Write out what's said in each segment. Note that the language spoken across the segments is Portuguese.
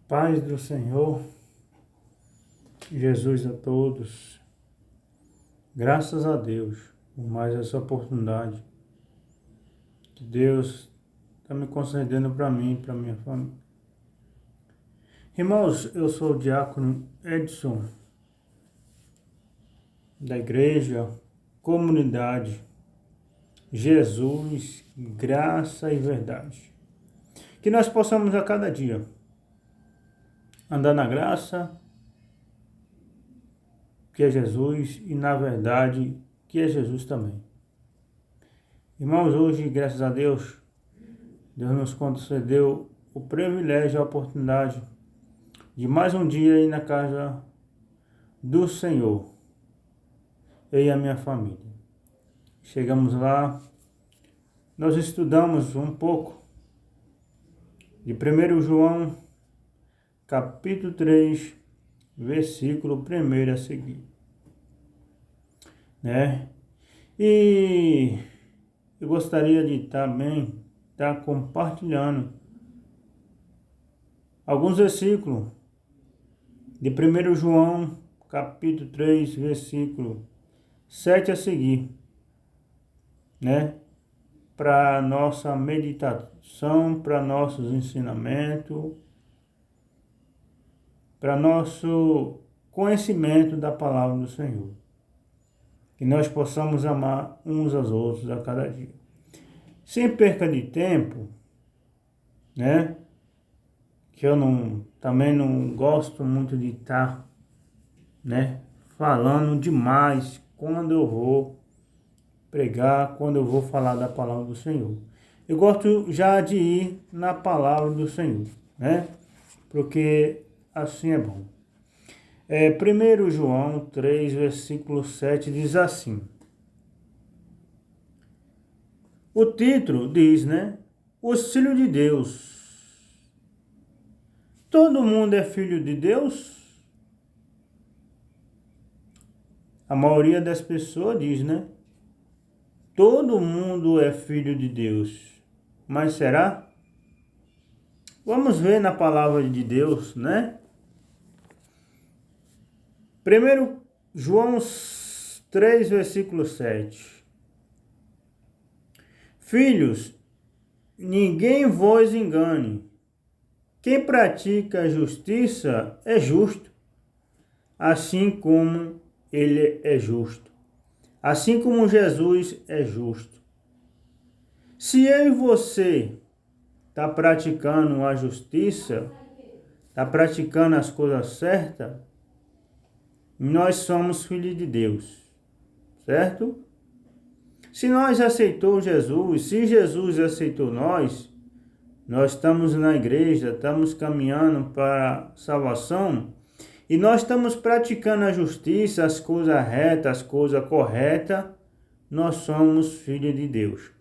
Paz do Senhor, Jesus a todos. Graças a Deus por mais essa oportunidade que Deus está me concedendo para mim e para minha família. Irmãos, eu sou o diácono Edson, da igreja, comunidade, Jesus, graça e verdade. Que nós possamos a cada dia andar na graça, que é Jesus, e na verdade, que é Jesus também. Irmãos, hoje, graças a Deus, Deus nos concedeu o privilégio, a oportunidade de mais um dia ir na casa do Senhor, eu e a minha família. Chegamos lá, nós estudamos um pouco de 1 João, capítulo 3, versículo 1 a seguir, né? E eu gostaria de também estar compartilhando alguns versículos de 1 João, capítulo 3, versículo 7 a seguir, né? Para nossa meditação, para nossos ensinamentos, para nosso conhecimento da palavra do Senhor. Que nós possamos amar uns aos outros a cada dia. Sem perca de tempo, né? Que eu também não gosto muito de estar, né, falando demais quando eu vou pregar, quando eu vou falar da palavra do Senhor. Eu gosto já de ir na palavra do Senhor, né? Porque assim é bom. 1 João 3, versículo 7 diz assim. O título diz, né? Os filhos de Deus. Todo mundo é filho de Deus? A maioria das pessoas diz, né? Todo mundo é filho de Deus. Mas será? Vamos ver na palavra de Deus, né? 1 João 3, versículo 7. Filhos, ninguém vos engane. Quem pratica a justiça é justo, assim como ele é justo. Assim como Jesus é justo. Se eu e você está praticando a justiça, está praticando as coisas certas, nós somos filhos de Deus, certo? Se nós aceitamos Jesus, se Jesus aceitou nós estamos na igreja, estamos caminhando para a salvação, e nós estamos praticando a justiça, as coisas retas, as coisas corretas, nós somos filhos de Deus.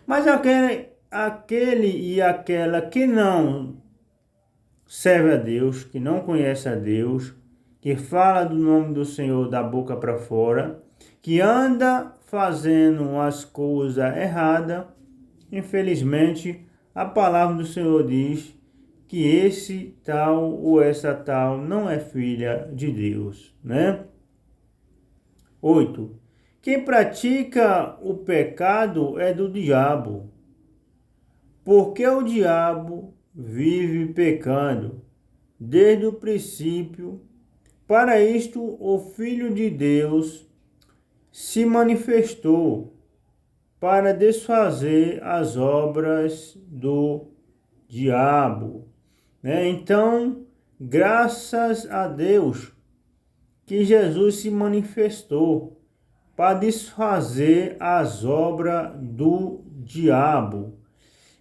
Mas aquele e aquela que não serve a Deus, que não conhece a Deus, que fala do nome do Senhor da boca para fora, que anda fazendo as coisas erradas, infelizmente, a palavra do Senhor diz que esse tal ou essa tal não é filha de Deus, né? 8. Quem pratica o pecado é do diabo, porque o diabo vive pecando desde o princípio. Para isto, o Filho de Deus se manifestou para desfazer as obras do diabo, né? Então, graças a Deus que Jesus se manifestou para desfazer as obras do diabo.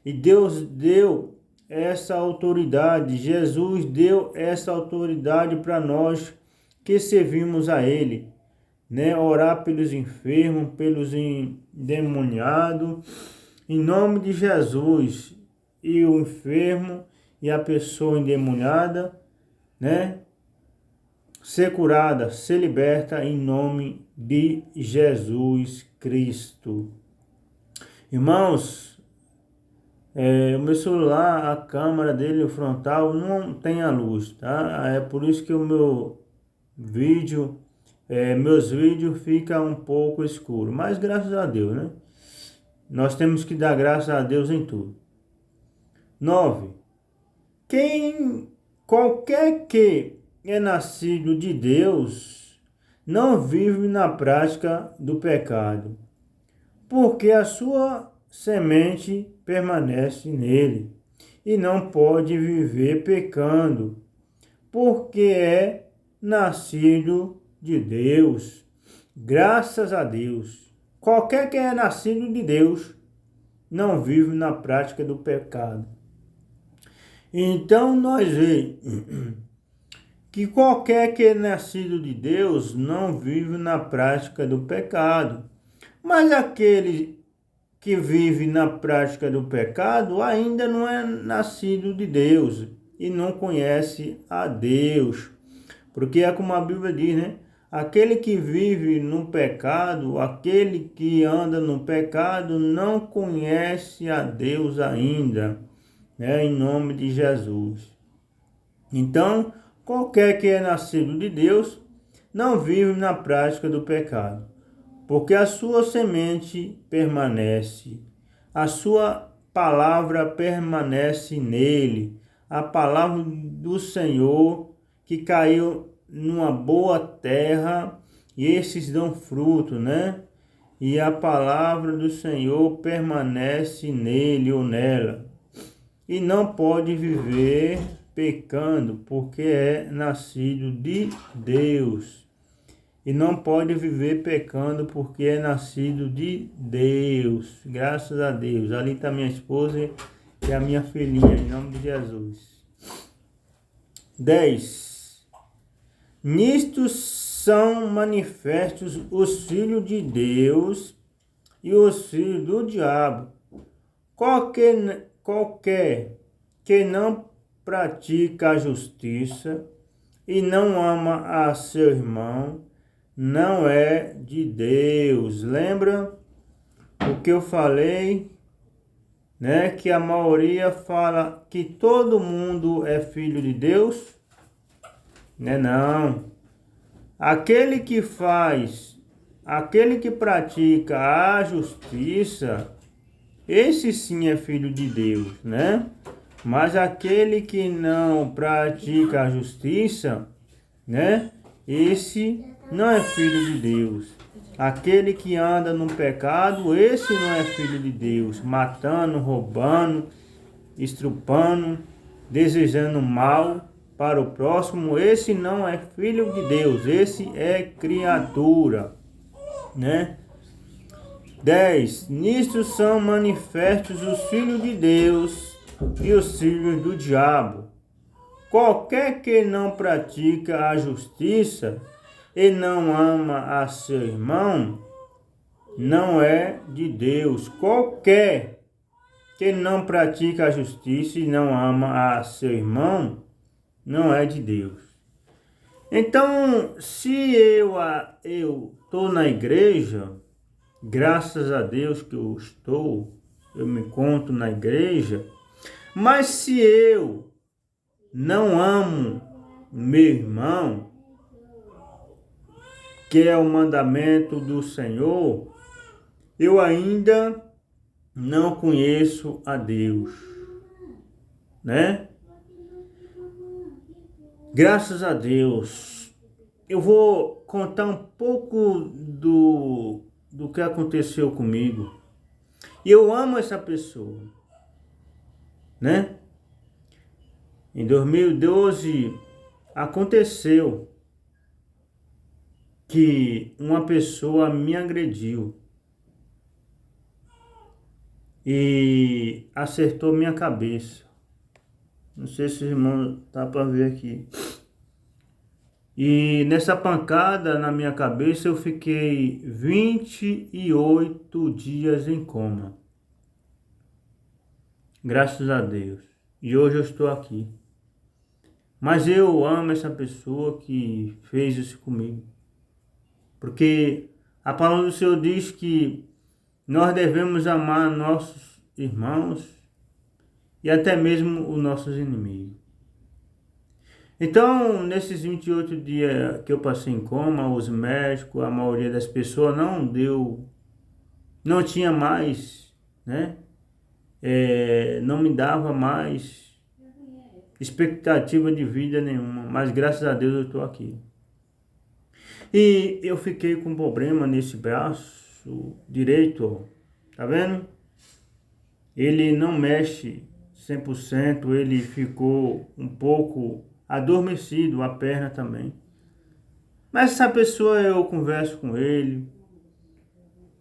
E Deus deu essa autoridade, Jesus deu essa autoridade para nós que servimos a Ele, né? Orar pelos enfermos, pelos endemoniados, em nome de Jesus. E o enfermo e a pessoa endemoniada, né? Ser curada, ser liberta em nome de Jesus Cristo. Irmãos, O meu celular, a câmera dele, o frontal, não tem a luz, tá? É por isso que o meu vídeo, meus vídeos ficam um pouco escuros. Mas graças a Deus, né? Nós temos que dar graças a Deus em tudo. 9. Quem, qualquer que é nascido de Deus, não vive na prática do pecado, porque a sua semente permanece nele, e não pode viver pecando, porque é nascido de Deus. Graças a Deus. Qualquer que é nascido de Deus não vive na prática do pecado. Então nós vemos que qualquer que é nascido de Deus não vive na prática do pecado. Mas aquele que vive na prática do pecado ainda não é nascido de Deus e não conhece a Deus. Porque é como a Bíblia diz, né? Aquele que vive no pecado, aquele que anda no pecado, não conhece a Deus ainda, né? Em nome de Jesus. Então, qualquer que é nascido de Deus, não vive na prática do pecado, porque a sua semente permanece, a sua palavra permanece nele, a palavra do Senhor que caiu numa boa terra, e esses dão fruto, né? E a palavra do Senhor permanece nele ou nela, e não pode viver pecando, porque é nascido de Deus. E não pode viver pecando, porque é nascido de Deus. Graças a Deus. Ali está minha esposa e a minha filhinha, em nome de Jesus. 10. Nisto são manifestos os filhos de Deus e os filhos do diabo. Qualquer que não pratica a justiça e não ama a seu irmão, não é de Deus. Lembra o que eu falei, né? Que a maioria fala que todo mundo é filho de Deus, né? Não. Aquele que pratica a justiça, esse sim é filho de Deus, né? Mas aquele que não pratica a justiça, né? Esse não é filho de Deus. Aquele que anda no pecado, esse não é filho de Deus. Matando, roubando, estrupando, desejando mal para o próximo, esse não é filho de Deus. Esse é criatura, né? 10. Nisto são manifestos os filhos de Deus e os filhos do diabo. Qualquer que não pratica a justiça e não ama a seu irmão, não é de Deus. Qualquer que não pratica a justiça e não ama a seu irmão, não é de Deus. Então, se eu estou na igreja, graças a Deus que eu me encontro na igreja, mas se eu não amo meu irmão, que é o mandamento do Senhor, eu ainda não conheço a Deus, né? Graças a Deus. Eu vou contar um pouco do que aconteceu comigo. E eu amo essa pessoa, né? Em 2012 aconteceu que uma pessoa me agrediu e acertou minha cabeça. Não sei se os irmãos tá para ver aqui. E nessa pancada na minha cabeça eu fiquei 28 dias em coma. Graças a Deus. E hoje eu estou aqui. Mas eu amo essa pessoa que fez isso comigo. Porque a palavra do Senhor diz que nós devemos amar nossos irmãos e até mesmo os nossos inimigos. Então, nesses 28 dias que eu passei em coma, os médicos, a maioria das pessoas não tinha mais, né? Não me dava mais expectativa de vida nenhuma, mas graças a Deus eu estou aqui. E eu fiquei com problema nesse braço direito, ó. Tá vendo? Ele não mexe 100%, ele ficou um pouco adormecido, a perna também. Mas essa pessoa eu converso com ele,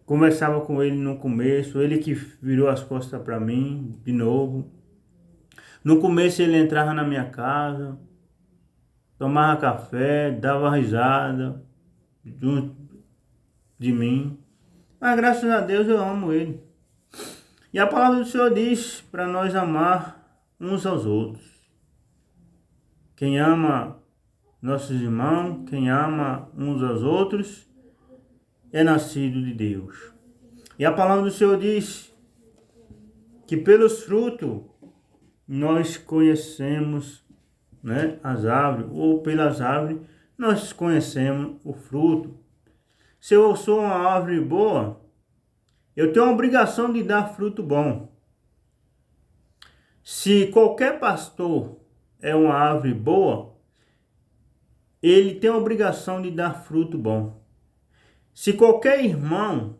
conversava com ele no começo, ele que virou as costas para mim de novo. No começo ele entrava na minha casa, tomava café, dava risada junto de mim. Mas graças a Deus eu amo ele. E a palavra do Senhor diz para nós amar uns aos outros. Quem ama nossos irmãos, quem ama uns aos outros, é nascido de Deus. E a palavra do Senhor diz que pelos frutos nós conhecemos, né, as árvores, ou pelas árvores nós conhecemos o fruto. Se eu sou uma árvore boa, eu tenho a obrigação de dar fruto bom. Se qualquer pastor é uma árvore boa, ele tem a obrigação de dar fruto bom. Se qualquer irmão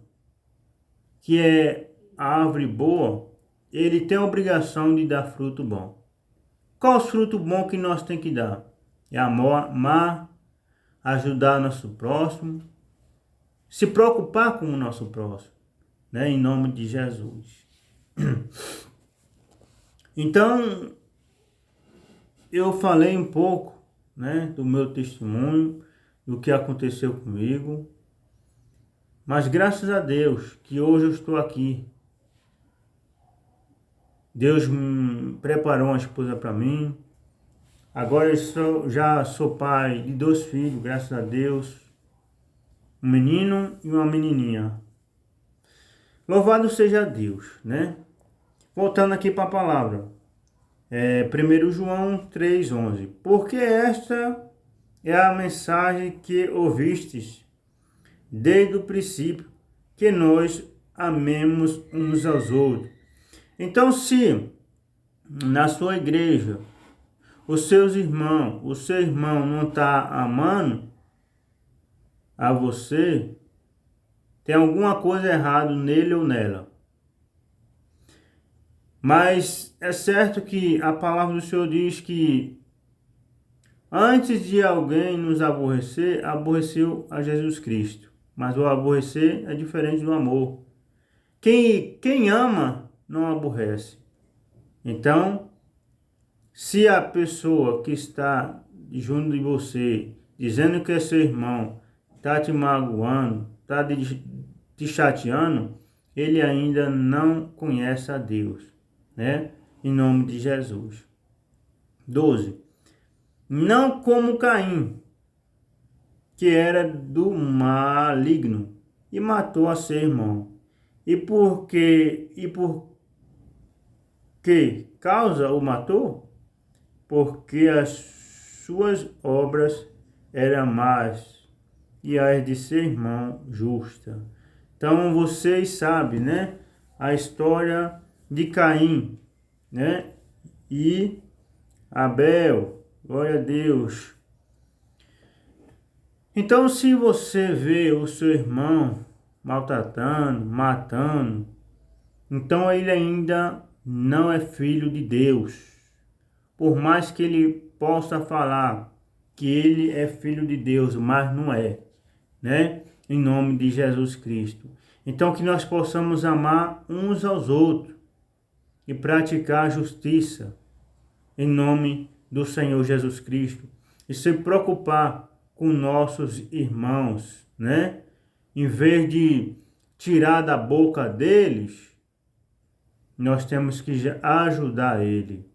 que é árvore boa, ele tem a obrigação de dar fruto bom. Qual os frutos bons que nós temos que dar? É amar, ajudar nosso próximo, se preocupar com o nosso próximo, né? Em nome de Jesus. Então, eu falei um pouco, né, do meu testemunho, do que aconteceu comigo, mas graças a Deus que hoje eu estou aqui. Deus me preparou uma esposa para mim. Agora eu já sou pai de 2 filhos, graças a Deus. Um menino e uma menininha. Louvado seja Deus, né? Voltando aqui para a palavra. 1 João 3,11. Porque esta é a mensagem que ouvistes desde o princípio, que nós amemos uns aos outros. Então, se na sua igreja o seu irmão não está amando a você, tem alguma coisa errada nele ou nela. Mas é certo que a palavra do Senhor diz que antes de alguém nos aborrecer, aborreceu a Jesus Cristo. Mas o aborrecer é diferente do amor. Quem ama não aborrece. Então, se a pessoa que está junto de você, dizendo que é seu irmão, está te magoando, está te chateando, ele ainda não conhece a Deus, né? Em nome de Jesus. 12. Não como Caim, que era do maligno, e matou a seu irmão. E por que causa o matou? Porque as suas obras eram más e as de seu irmão justa. Então vocês sabem, né? A história de Caim, né? E Abel, glória a Deus. Então, se você vê o seu irmão maltratando, matando, então ele ainda não é filho de Deus. Por mais que ele possa falar que ele é filho de Deus, mas não é, né? Em nome de Jesus Cristo. Então, que nós possamos amar uns aos outros e praticar a justiça em nome do Senhor Jesus Cristo. E se preocupar com nossos irmãos, né? Em vez de tirar da boca deles, nós temos que ajudar ele.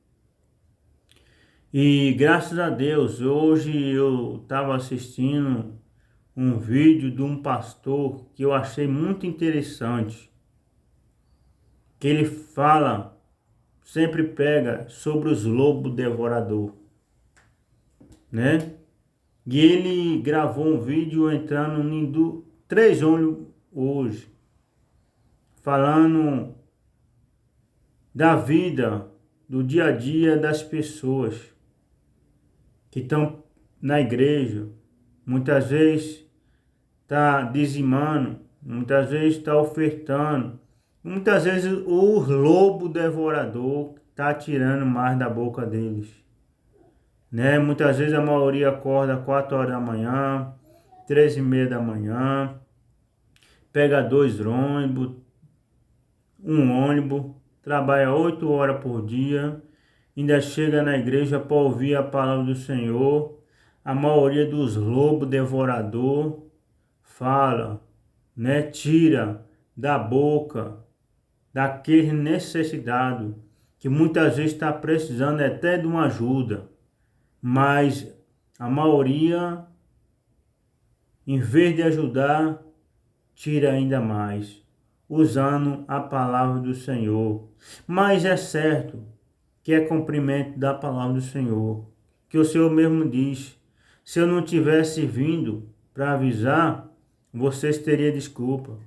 E graças a Deus, hoje eu estava assistindo um vídeo de um pastor que eu achei muito interessante. Que ele fala sempre pega sobre os lobos devorador, né? E ele gravou um vídeo entrando em 3 ônibus hoje, falando da vida, do dia a dia das pessoas que estão na igreja. Muitas vezes está dizimando, muitas vezes está ofertando, muitas vezes o lobo devorador está tirando mais da boca deles, né? Muitas vezes a maioria acorda 4 horas da manhã, 3h30 da manhã, pega 2 ônibus, um ônibus, trabalha 8 horas por dia, ainda chega na igreja para ouvir a palavra do Senhor. A maioria dos lobos devorador fala, né? Tira da boca daquele necessitado que muitas vezes está precisando até de uma ajuda, mas a maioria, em vez de ajudar, tira ainda mais, usando a palavra do Senhor. Mas é certo que é cumprimento da palavra do Senhor, que o Senhor mesmo diz: se eu não tivesse vindo para avisar, vocês teriam desculpa.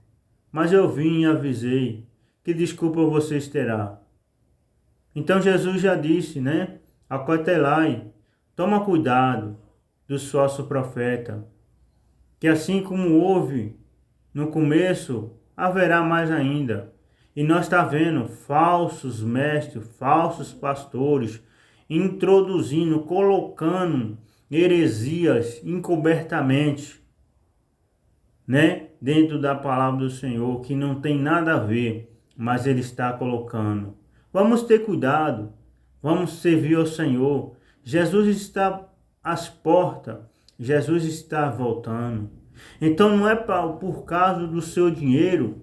Mas eu vim e avisei. Que desculpa vocês terão? Então Jesus já disse, né? Acautelai, toma cuidado dos falsos profetas, que assim como houve no começo, haverá mais ainda. E nós está vendo falsos mestres, falsos pastores, introduzindo, colocando heresias encobertamente, né? Dentro da palavra do Senhor, que não tem nada a ver, mas ele está colocando. Vamos ter cuidado, vamos servir ao Senhor. Jesus está às portas, Jesus está voltando. Então não é por causa do seu dinheiro,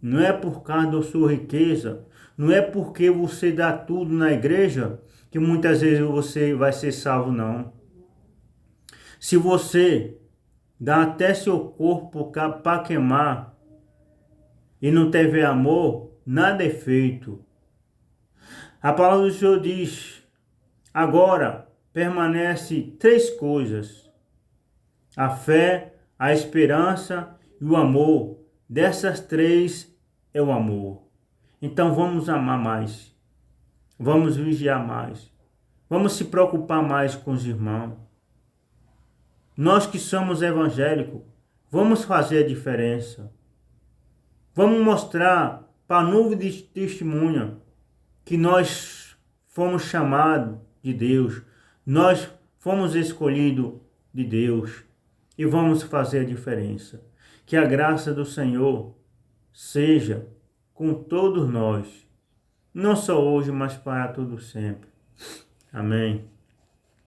não é por causa da sua riqueza, não é porque você dá tudo na igreja que muitas vezes você vai ser salvo, não. Se você dá até seu corpo para queimar e não teve amor, nada é feito. A palavra do Senhor diz: agora permanece 3 coisas: a fé, a esperança e o amor. Dessas 3 é o amor. Então vamos amar mais, vamos vigiar mais, vamos se preocupar mais com os irmãos. Nós que somos evangélicos, vamos fazer a diferença. Vamos mostrar para a nuvem de testemunha que nós fomos chamados de Deus, nós fomos escolhidos de Deus e vamos fazer a diferença. Que a graça do Senhor seja com todos nós, não só hoje, mas para todo sempre. Amém.